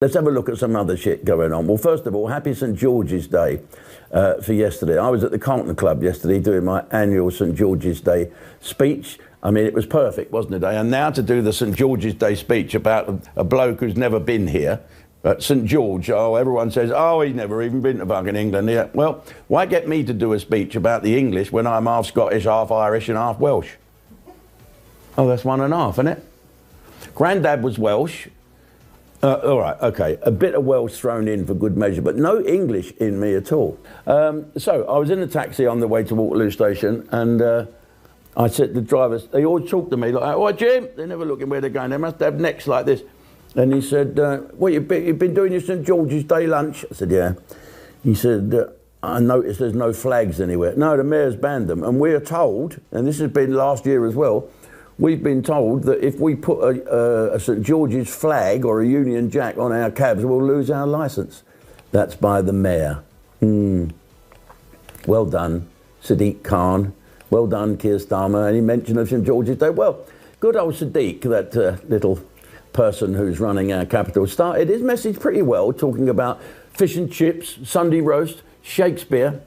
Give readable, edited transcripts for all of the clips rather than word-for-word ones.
Let's have a look at some other shit going on. Well, first of all, happy St George's Day for yesterday. I was at the Carlton Club yesterday doing my annual St George's Day speech. I mean, it was perfect, wasn't it? And now to do the St George's Day speech about a bloke who's never been here, St George. Oh, everyone says, oh, he's never even been to fucking England. Yeah. Well, why get me to do a speech about the English when I'm half Scottish, half Irish and half Welsh? Oh, that's 1.5, isn't it? Grandad was Welsh. All right, okay, a bit of Welsh thrown in for good measure, but no English in me at all. So I was in a taxi on the way to Waterloo Station, and I said to the drivers, they always talk to me like, oh, Jim, they're never looking where they're going, they must have necks like this. And he said, well, you've been doing your St George's Day lunch? I said, yeah. He said, I noticed there's no flags anywhere. No, the mayor's banned them, and we're told, and this has been last year as well, we've been told that if we put a St George's flag or a Union Jack on our cabs, we'll lose our licence. That's by the mayor. Well done, Sadiq Khan. Well done, Keir Starmer. Any mention of St George's Day? Well, good old Sadiq, that little person who's running our capital, started his message pretty well, talking about fish and chips, Sunday roast, Shakespeare.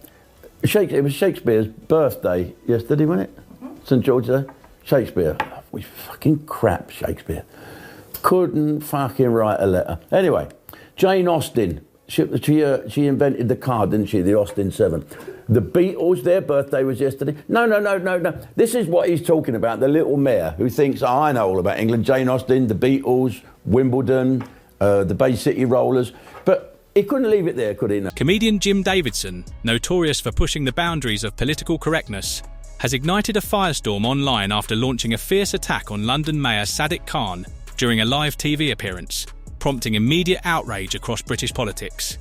It was Shakespeare's birthday yesterday, wasn't it? St George's Day. Shakespeare. We fucking crap, Shakespeare. Couldn't fucking write a letter. Anyway, Jane Austen. She invented the car, didn't she? The Austin 7. The Beatles, their birthday was yesterday. No. This is what he's talking about, the little mayor who thinks, oh, I know all about England. Jane Austen, the Beatles, Wimbledon, the Bay City Rollers. But he couldn't leave it there, could he? No. Comedian Jim Davidson, notorious for pushing the boundaries of political correctness, has ignited a firestorm online after launching a fierce attack on London Mayor Sadiq Khan during a live TV appearance, prompting immediate outrage across British politics.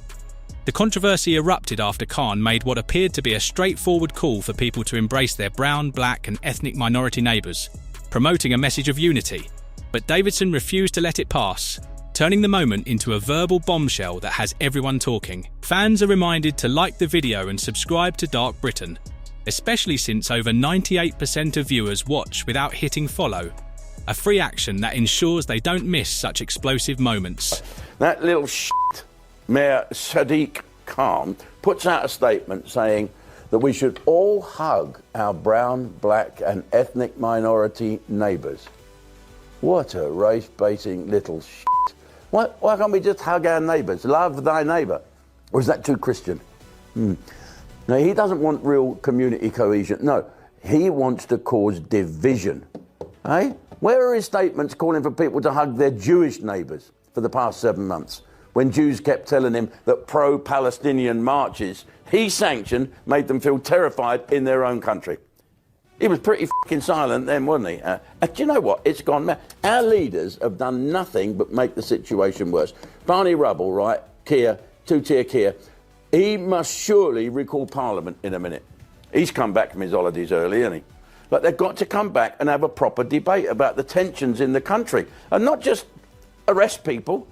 The controversy erupted after Khan made what appeared to be a straightforward call for people to embrace their brown, black and ethnic minority neighbours, promoting a message of unity. But Davidson refused to let it pass, turning the moment into a verbal bombshell that has everyone talking. Fans are reminded to like the video and subscribe to Dark Britain, especially since over 98% of viewers watch without hitting follow, a free action that ensures they don't miss such explosive moments. That little shit, Mayor Sadiq Khan, puts out a statement saying that we should all hug our brown, black and ethnic minority neighbours. What a race-baiting little shit. Why can't we just hug our neighbours? Love thy neighbour. Or is that too Christian? No, he doesn't want real community cohesion. No, he wants to cause division. Eh? Where are his statements calling for people to hug their Jewish neighbours for the past 7 months, when Jews kept telling him that pro-Palestinian marches he sanctioned made them feel terrified in their own country? He was pretty fucking silent then, wasn't he? Do you know what? It's gone mad. Our leaders have done nothing but make the situation worse. Barney Rubble, right? Keir, two-tier Keir. He must surely recall Parliament in a minute. He's come back from his holidays early, hasn't he? But they've got to come back and have a proper debate about the tensions in the country. And not just arrest people.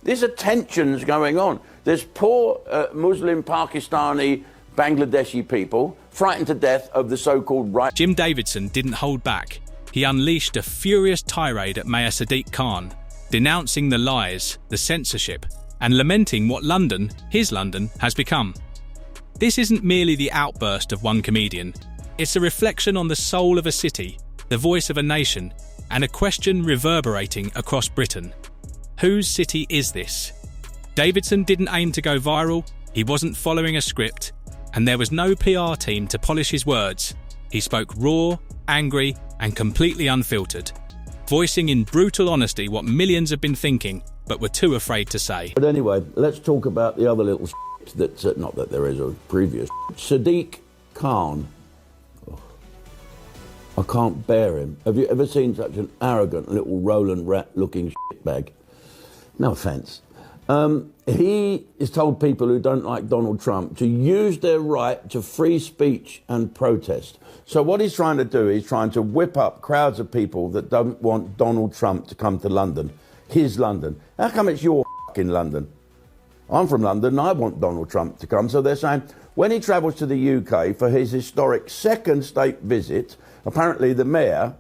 There's tensions going on. There's poor Muslim, Pakistani, Bangladeshi people frightened to death of the so-called right. Jim Davidson didn't hold back. He unleashed a furious tirade at Mayor Sadiq Khan, denouncing the lies, the censorship, and lamenting what London, his London, has become. This isn't merely the outburst of one comedian. It's a reflection on the soul of a city, the voice of a nation, and a question reverberating across Britain. Whose city is this? Davidson didn't aim to go viral, he wasn't following a script, and there was no PR team to polish his words. He spoke raw, angry, and completely unfiltered, voicing in brutal honesty what millions have been thinking, but were too afraid to say. But anyway, let's talk about the other little shit that's, not that there is a previous. Sadiq Khan. Oh, I can't bear him. Have you ever seen such an arrogant little Roland Rat-looking shitbag? No offence. He has told people who don't like Donald Trump to use their right to free speech and protest. So what he's trying to do, he's trying to whip up crowds of people that don't want Donald Trump to come to London. His London. How come it's your fucking London? I'm from London and I want Donald Trump to come. So they're saying when he travels to the UK for his historic second state visit, apparently the mayor,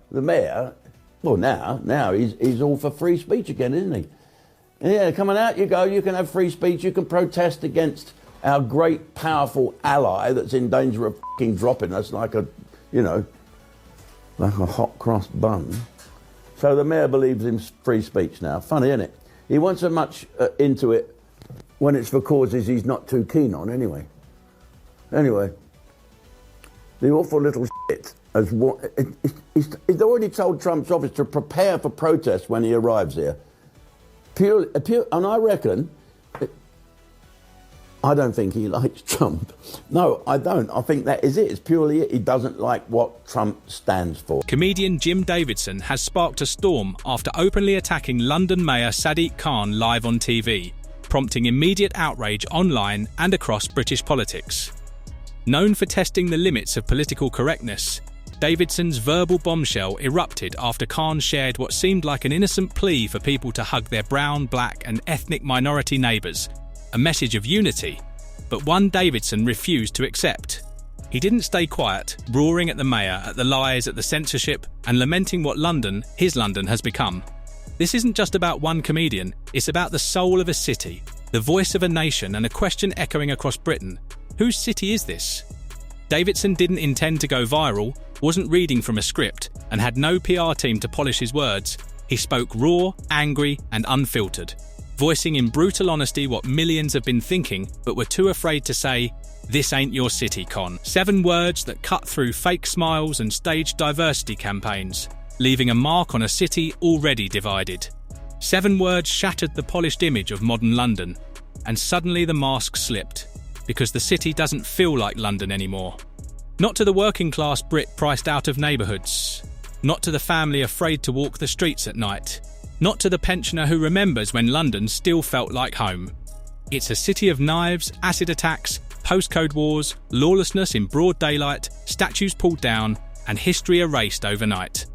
well now he's all for free speech again, isn't he? Yeah, coming out you go. You can have free speech. You can protest against our great, powerful ally that's in danger of fucking dropping us like a, like a hot cross bun. So the mayor believes in free speech now. Funny, isn't it? He wants so much into it when it's for causes he's not too keen on, anyway. Anyway, the awful little shit has he's already told Trump's office to prepare for protest when he arrives here. And I reckon, I don't think he likes Trump. No, I don't. I think that is it. It's purely it. He doesn't like what Trump stands for. Comedian Jim Davidson has sparked a storm after openly attacking London Mayor Sadiq Khan live on TV, prompting immediate outrage online and across British politics. Known for testing the limits of political correctness, Davidson's verbal bombshell erupted after Khan shared what seemed like an innocent plea for people to hug their brown, black and ethnic minority neighbours, a message of unity, but one Davidson refused to accept. He didn't stay quiet, roaring at the mayor, at the lies, at the censorship, and lamenting what London, his London, has become. This isn't just about one comedian, it's about the soul of a city, the voice of a nation, and a question echoing across Britain. Whose city is this? Davidson didn't intend to go viral, wasn't reading from a script, and had no PR team to polish his words. He spoke raw, angry, and unfiltered, voicing in brutal honesty what millions have been thinking but were too afraid to say, "This ain't your city, Con." 7 words that cut through fake smiles and staged diversity campaigns, leaving a mark on a city already divided. 7 words shattered the polished image of modern London, and suddenly the mask slipped, because the city doesn't feel like London anymore. Not to the working class Brit priced out of neighbourhoods, not to the family afraid to walk the streets at night, not to the pensioner who remembers when London still felt like home. It's a city of knives, acid attacks, postcode wars, lawlessness in broad daylight, statues pulled down, and history erased overnight.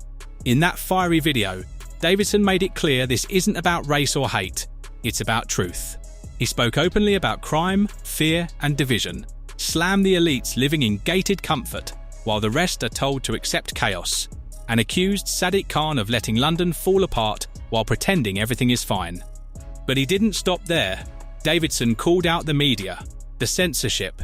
In that fiery video, Davidson made it clear this isn't about race or hate, it's about truth. He spoke openly about crime, fear, and division, slammed the elites living in gated comfort while the rest are told to accept chaos, and accused Sadiq Khan of letting London fall apart while pretending everything is fine. But he didn't stop there. Davidson called out the media, the censorship,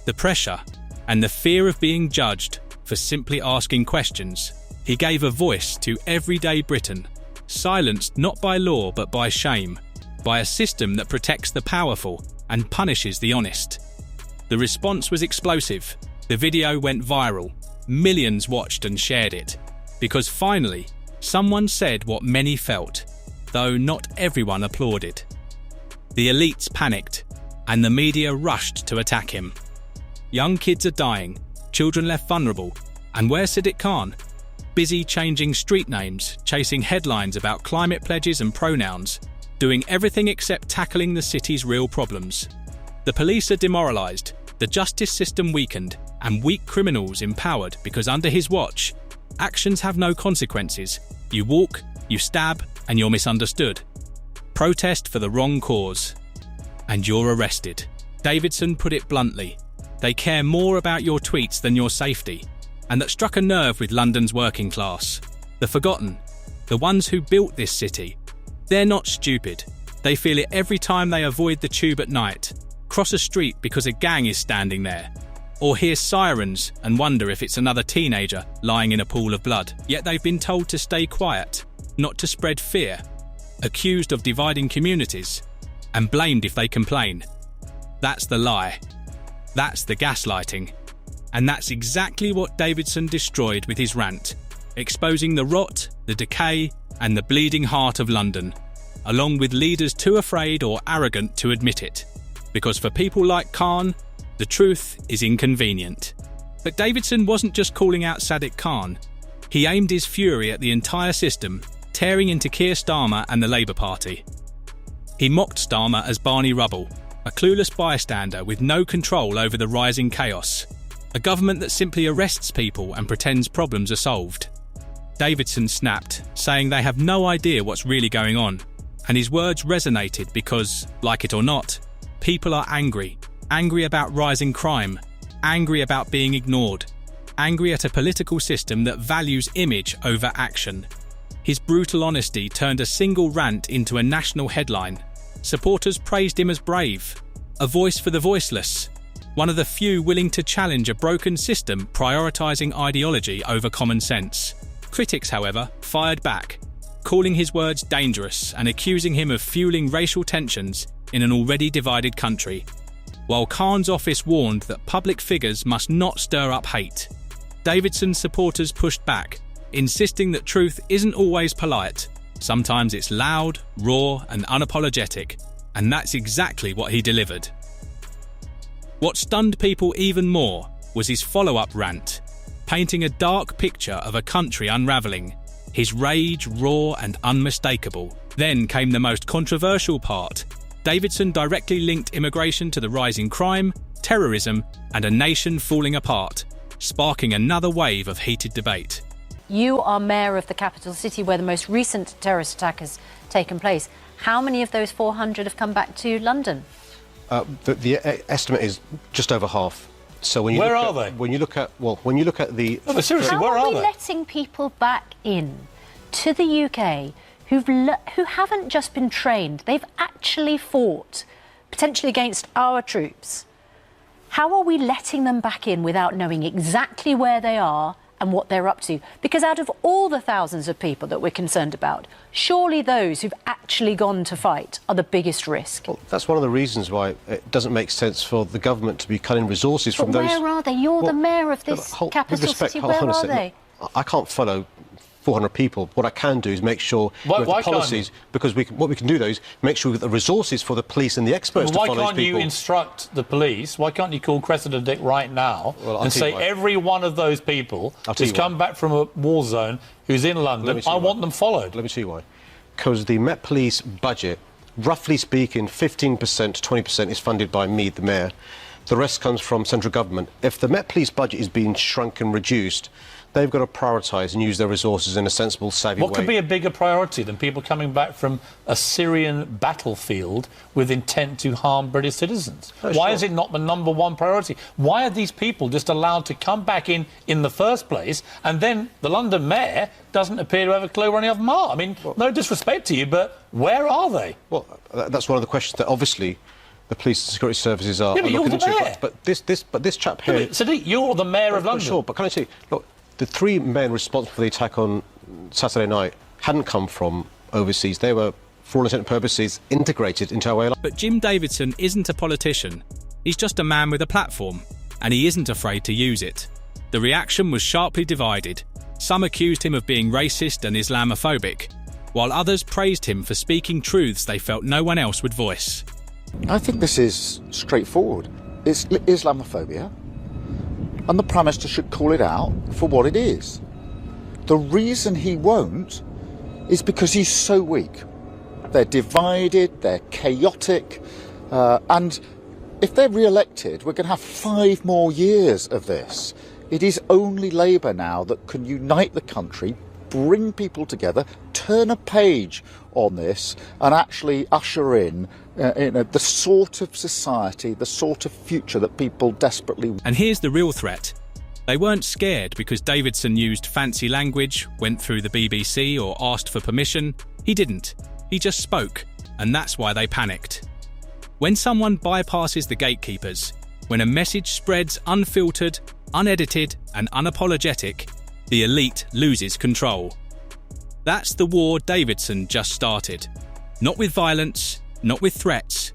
the pressure, and the fear of being judged for simply asking questions. He gave a voice to everyday Britain, silenced not by law but by shame, by a system that protects the powerful and punishes the honest. The response was explosive. The video went viral. Millions watched and shared it, because finally, someone said what many felt, though not everyone applauded. The elites panicked, and the media rushed to attack him. Young kids are dying, children left vulnerable, and where's Sadiq Khan? Busy changing street names, chasing headlines about climate pledges and pronouns, doing everything except tackling the city's real problems. The police are demoralised, the justice system weakened, and weak criminals empowered because under his watch, actions have no consequences. You walk, you stab, and you're misunderstood. Protest for the wrong cause, and you're arrested. Davidson put it bluntly. They care more about your tweets than your safety, and that struck a nerve with London's working class. The forgotten, the ones who built this city. They're not stupid. They feel it every time they avoid the tube at night, cross a street because a gang is standing there, or hear sirens and wonder if it's another teenager lying in a pool of blood. Yet they've been told to stay quiet, not to spread fear, accused of dividing communities, and blamed if they complain. That's the lie. That's the gaslighting. And that's exactly what Davidson destroyed with his rant, exposing the rot, the decay, and the bleeding heart of London, along with leaders too afraid or arrogant to admit it. Because for people like Khan, the truth is inconvenient. But Davidson wasn't just calling out Sadiq Khan. He aimed his fury at the entire system, tearing into Keir Starmer and the Labour Party. He mocked Starmer as Barney Rubble, a clueless bystander with no control over the rising chaos, a government that simply arrests people and pretends problems are solved. Davidson snapped, saying they have no idea what's really going on, and his words resonated because, like it or not, people are angry. Angry about rising crime, angry about being ignored, angry at a political system that values image over action. His brutal honesty turned a single rant into a national headline. Supporters praised him as brave, a voice for the voiceless, one of the few willing to challenge a broken system prioritising ideology over common sense. Critics, however, fired back, calling his words dangerous and accusing him of fueling racial tensions in an already divided country. While Khan's office warned that public figures must not stir up hate, Davidson's supporters pushed back, insisting that truth isn't always polite. Sometimes it's loud, raw and unapologetic, and that's exactly what he delivered. What stunned people even more was his follow-up rant, painting a dark picture of a country unravelling, his rage raw and unmistakable. Then came the most controversial part. Davidson directly linked immigration to the rising crime, terrorism and a nation falling apart, sparking another wave of heated debate. You are mayor of the capital city where the most recent terrorist attack has taken place. How many of those 400 have come back to London? The estimate is just over half. So when you where are they? When you look at the no, but seriously, how where are are we they? letting people back in to the UK who haven't just been trained, they've actually fought potentially against our troops? How are we letting them back in without knowing exactly where they are and what they're up to? Because out of all the thousands of people that we're concerned about, surely those who've actually gone to fight are the biggest risk. Well, that's one of the reasons why it doesn't make sense for the government to be cutting resources from those. Where are they? You're the mayor of this capital city. Where are they? I can't follow 400 people. What I can do is make sure we have the policies, because what we can do, though, is make sure we get the resources for the police and the experts to follow these people. Why can't you instruct the police? Why can't you call Cressida Dick right now and say every one of those people who's come back from a war zone, who's in London, I want them followed? Let me see why. Because the Met Police budget, roughly speaking, 15% to 20% is funded by me, the mayor. The rest comes from central government. If the Met Police budget is being shrunk and reduced, they've got to prioritise and use their resources in a sensible, savvy way. What could be a bigger priority than people coming back from a Syrian battlefield with intent to harm British citizens? Why is it not the #1 priority? Why are these people just allowed to come back in the first place, and then the London mayor doesn't appear to have a clue where any of them are? I mean, no disrespect to you, but where are they? Well, that's one of the questions that obviously the police and security services are but looking into. Mayor. But this chap here... Yeah, Sadiq, you're the mayor of London. Sure, but can I say, look, the 3 men responsible for the attack on Saturday night hadn't come from overseas. They were, for all intents and purposes, integrated into our way of life. But Jim Davidson isn't a politician. He's just a man with a platform, and he isn't afraid to use it. The reaction was sharply divided. Some accused him of being racist and Islamophobic, while others praised him for speaking truths they felt no one else would voice. I think this is straightforward. It's Islamophobia, and the Prime Minister should call it out for what it is. The reason he won't is because he's so weak. They're divided, they're chaotic, and if they're re-elected, we're going to have 5 more years of this. It is only Labour now that can unite the country, bring people together, turn a page on this and actually usher in the sort of society, the sort of future that people desperately want. And here's the real threat. They weren't scared because Davidson used fancy language, went through the BBC or asked for permission. He didn't. He just spoke, and that's why they panicked. When someone bypasses the gatekeepers, when a message spreads unfiltered, unedited and unapologetic, the elite loses control. That's the war Davidson just started. Not with violence, not with threats,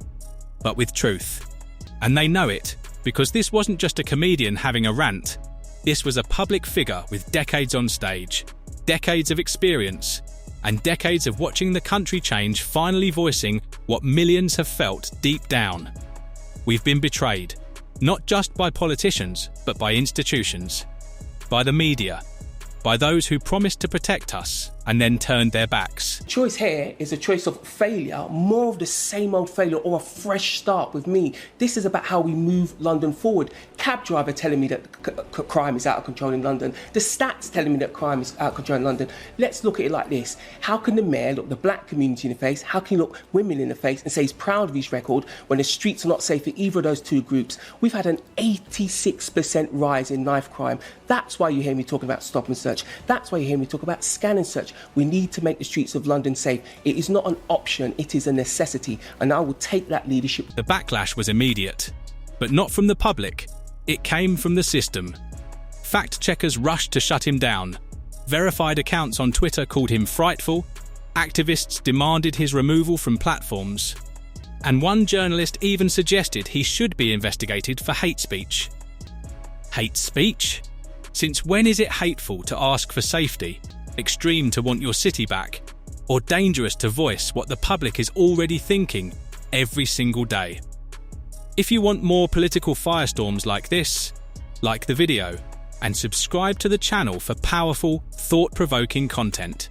but with truth. And they know it, because this wasn't just a comedian having a rant. This was a public figure with decades on stage, decades of experience, and decades of watching the country change, finally voicing what millions have felt deep down. We've been betrayed, not just by politicians, but by institutions, by the media, by those who promised to protect us and then turned their backs. Choice here is a choice of failure, more of the same old failure or a fresh start with me. This is about how we move London forward. Cab driver telling me that crime is out of control in London. The stats telling me that crime is out of control in London. Let's look at it like this. How can the mayor look the black community in the face? How can he look women in the face and say he's proud of his record when the streets are not safe for either of those two groups? We've had an 86% rise in knife crime. That's why you hear me talking about stop and search. That's why you hear me talk about scan and search. We need to make the streets of London safe. It is not an option, it is a necessity, and I will take that leadership. The backlash was immediate, but not from the public. It came from the system. Fact-checkers rushed to shut him down. Verified accounts on Twitter called him frightful. Activists demanded his removal from platforms. And one journalist even suggested he should be investigated for hate speech. Hate speech? Since when is it hateful to ask for safety, extreme to want your city back, or dangerous to voice what the public is already thinking every single day? If you want more political firestorms like this, like the video, and subscribe to the channel for powerful, thought-provoking content.